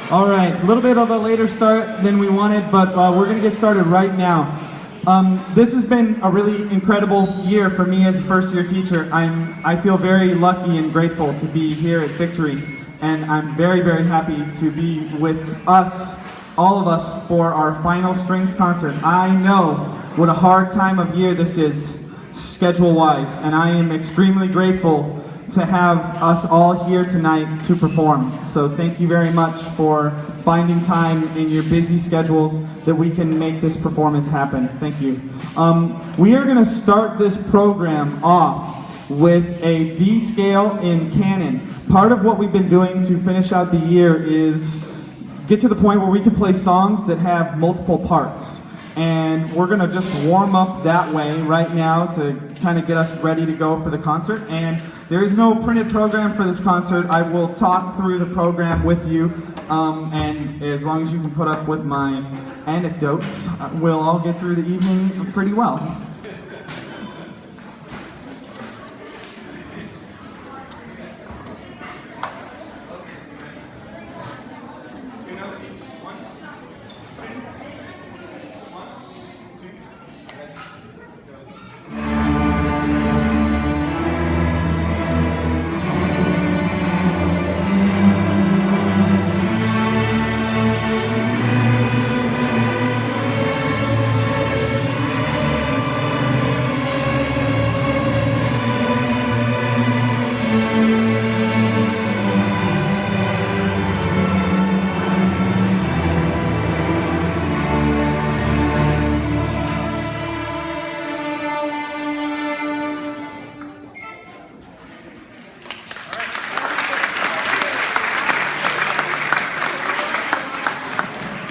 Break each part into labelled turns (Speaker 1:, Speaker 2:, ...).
Speaker 1: All right, a little bit of a later start than we wanted, but we're going to get started right now. This has been a really incredible year for me as a first-year teacher. I feel very lucky and grateful to be here at Victory, and I'm very, very happy to be with us, all of us, for our final strings concert. I know what a hard time of year this is, schedule-wise, and I am extremely grateful to have us all here tonight to perform. So thank you very much for finding time in your busy schedules that we can make this performance happen. Thank you. We are going to start this program off with a D scale in canon. Part of what we've been doing to finish out the year is get to the point where we can play songs that have multiple parts. And we're going to just warm up that way right now to kind of get us ready to go for the concert. And there is no printed program for this concert. I will talk through the program with you, and as long as you can put up with my anecdotes, we'll all get through the evening pretty well.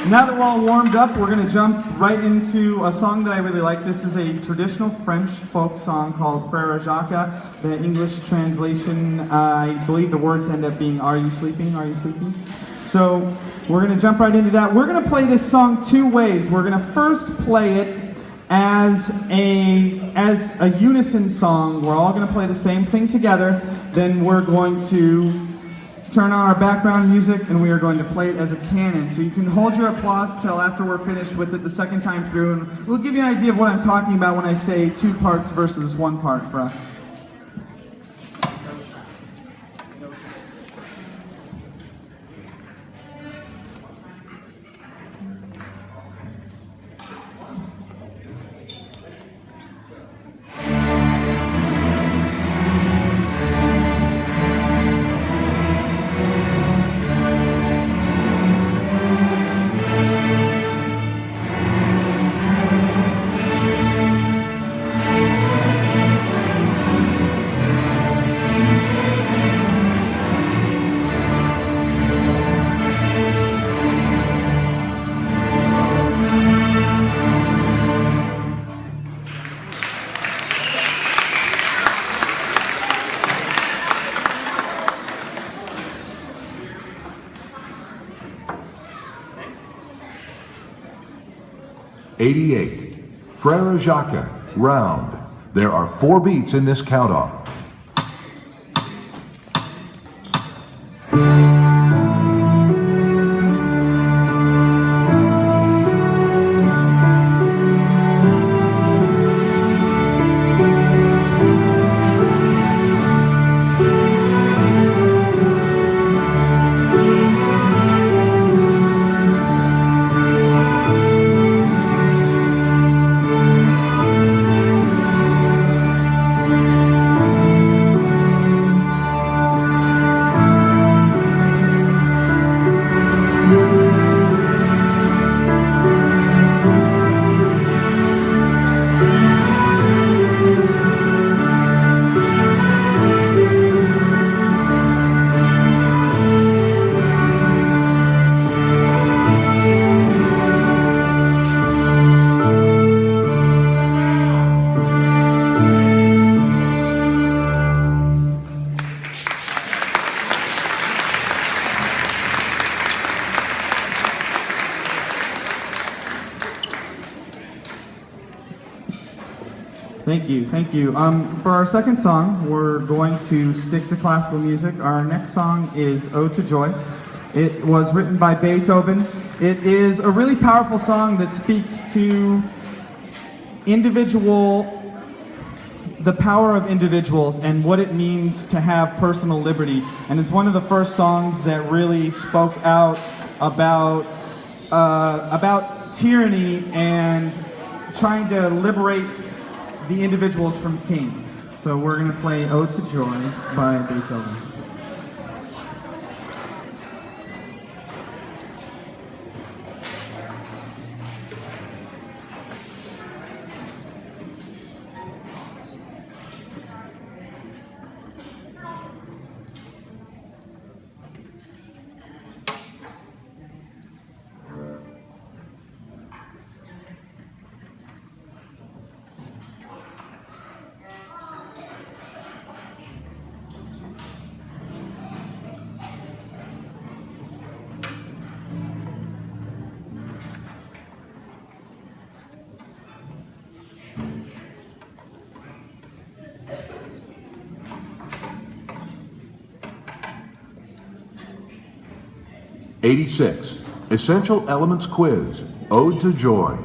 Speaker 1: Now that we're all warmed up, we're going to jump right into a song that I really like. This is a traditional French folk song called Frère Jacques. The English translation, I believe the words end up being, "Are you sleeping? Are you sleeping?" So we're going to jump right into that. We're going to play this song two ways. We're going to first play it as a unison song. We're all going to play the same thing together. Then we're going to turn on our background music, and we are going to play it as a canon. So you can hold your applause till after we're finished with it the second time through, and we'll give you an idea of what I'm talking about when I say two parts versus one part for us.
Speaker 2: '88, Frère Jacques, round. There are 4 beats in this count-off.
Speaker 1: Thank you, thank you. For our second song, we're going to stick to classical music. Our next song is Ode to Joy. It was written by Beethoven. It is a really powerful song that speaks to the power of individuals and what it means to have personal liberty. And it's one of the first songs that really spoke out about tyranny and trying to liberate the individuals from kings. So we're going to play Ode to Joy by Beethoven.
Speaker 2: '86 Essential Elements Quiz, Ode to Joy.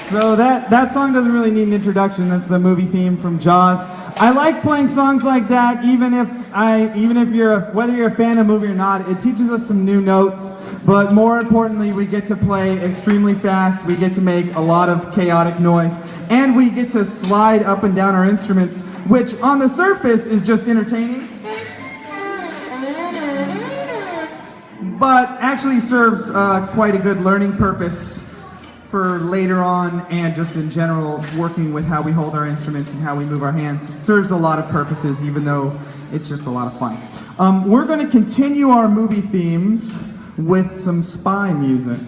Speaker 1: So that song doesn't really need an introduction. That's the movie theme from Jaws. I like playing songs like that, even if whether you're a fan of the movie or not. It teaches us some new notes, but more importantly, we get to play extremely fast. We get to make a lot of chaotic noise, and we get to slide up and down our instruments, which on the surface is just entertaining, but actually serves quite a good learning purpose for later on, and just in general, working with how we hold our instruments and how we move our hands. It serves a lot of purposes, even though it's just a lot of fun. We're going to continue our movie themes with some spy music.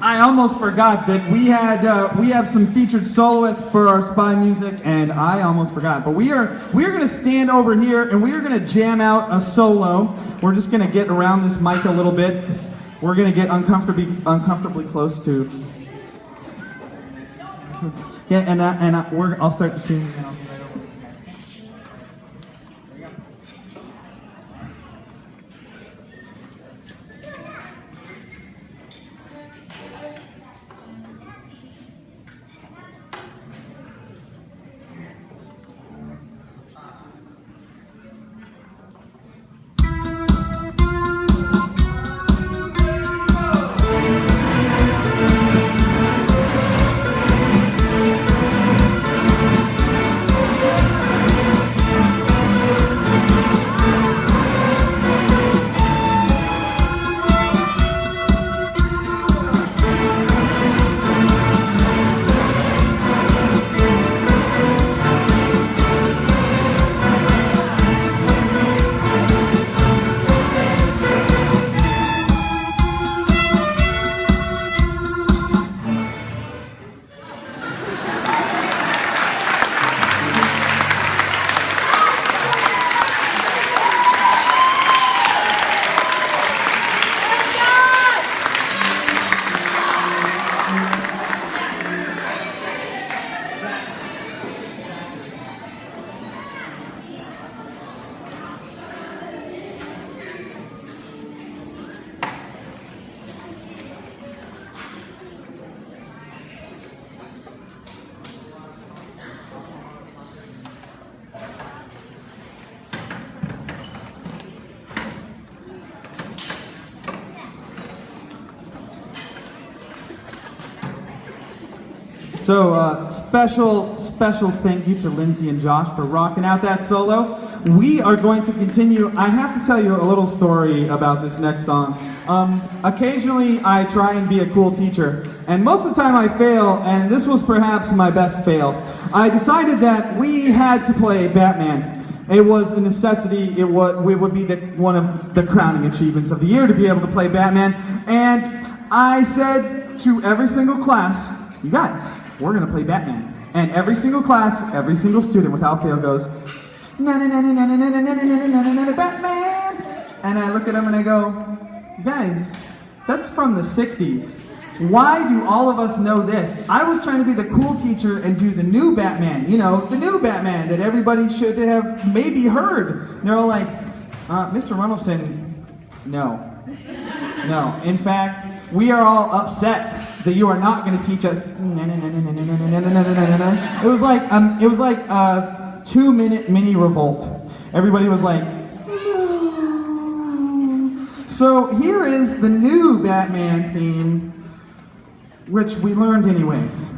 Speaker 1: I almost forgot that we have some featured soloists for our Spy music, and I almost forgot. But we're gonna stand over here and we are gonna jam out a solo. We're just gonna get around this mic a little bit. We're gonna get uncomfortably close to. Yeah, and I'll start the tune now. So special thank you to Lindsay and Josh for rocking out that solo. We are going to continue. I have to tell you a little story about this next song. Occasionally I try and be a cool teacher, and most of the time I fail, and this was perhaps my best fail. I decided that we had to play Batman. It was a necessity. It would be one of the crowning achievements of the year to be able to play Batman. And I said to every single class, you guys, we're gonna play Batman. And every single class, every single student without fail goes, Batman! And I look at them and I go, guys, that's from the 60s. Why do all of us know this? I was trying to be the cool teacher and do the new Batman, you know, the new Batman that everybody should have maybe heard. And they're all like, Mr. Runnelson, no. No, in fact, we are all upset that you are not going to teach us. It was like a 2-minute mini revolt. Everybody was like, no. So here is the new Batman theme, which we learned anyways.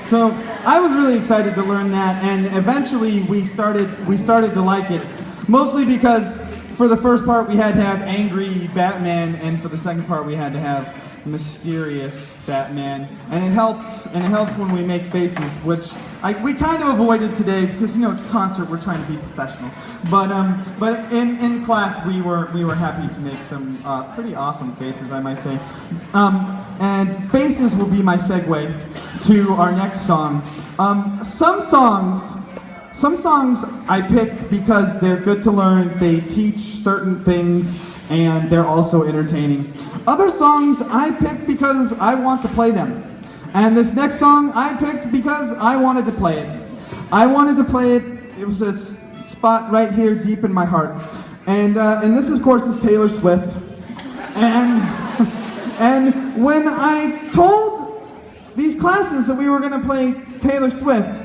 Speaker 1: So I was really excited to learn that, and eventually we started to like it. Mostly because for the first part we had to have angry Batman, and for the second part we had to have mysterious Batman, and it helps when we make faces, which we kind of avoided today because it's a concert, we're trying to be professional. But in class we were happy to make some pretty awesome faces, I might say. And faces will be my segue to our next song. Some songs I pick because they're good to learn, they teach certain things, and they're also entertaining. Other songs I pick because I want to play them. And this next song I picked because I wanted to play it. It was a spot right here deep in my heart. And this, of course, is Taylor Swift. And when I told these classes that we were going to play Taylor Swift,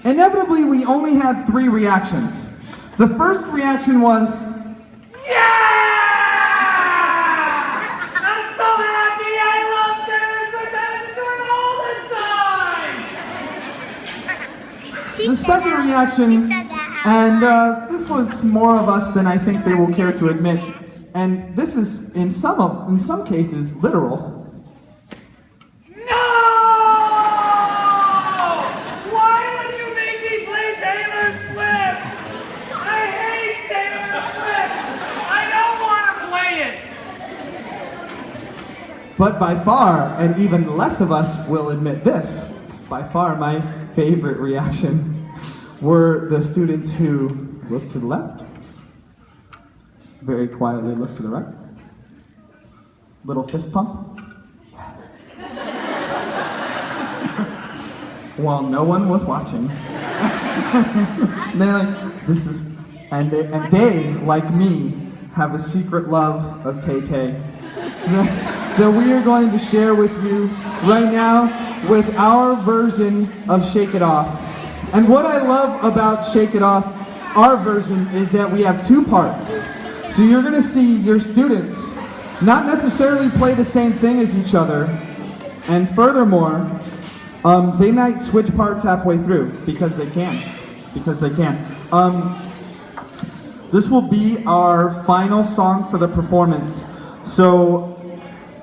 Speaker 1: inevitably we only had 3 reactions. The first reaction was, yeah! I'm so happy! I love Taylor Swift! I do it all the time! The second reaction, and this was more of us than I think they will care to admit, and this is in some cases literal. But by far, and even less of us will admit this, by far my favorite reaction were the students who looked to the left, very quietly looked to the right, little fist pump, yes. While no one was watching. They're like, this is, and they, like me, have a secret love of Tay-Tay. That we are going to share with you right now with our version of Shake It Off. And what I love about Shake It Off, our version, is that we have 2 parts. So you're going to see your students not necessarily play the same thing as each other, and furthermore, they might switch parts halfway through because they can. This will be our final song for the performance. So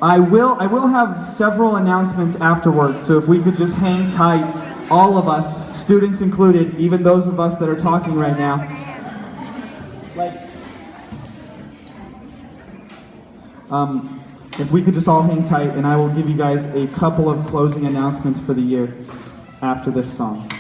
Speaker 1: I will have several announcements afterwards, so if we could just hang tight, all of us, students included, even those of us that are talking right now. If we could just all hang tight, and I will give you guys a couple of closing announcements for the year after this song.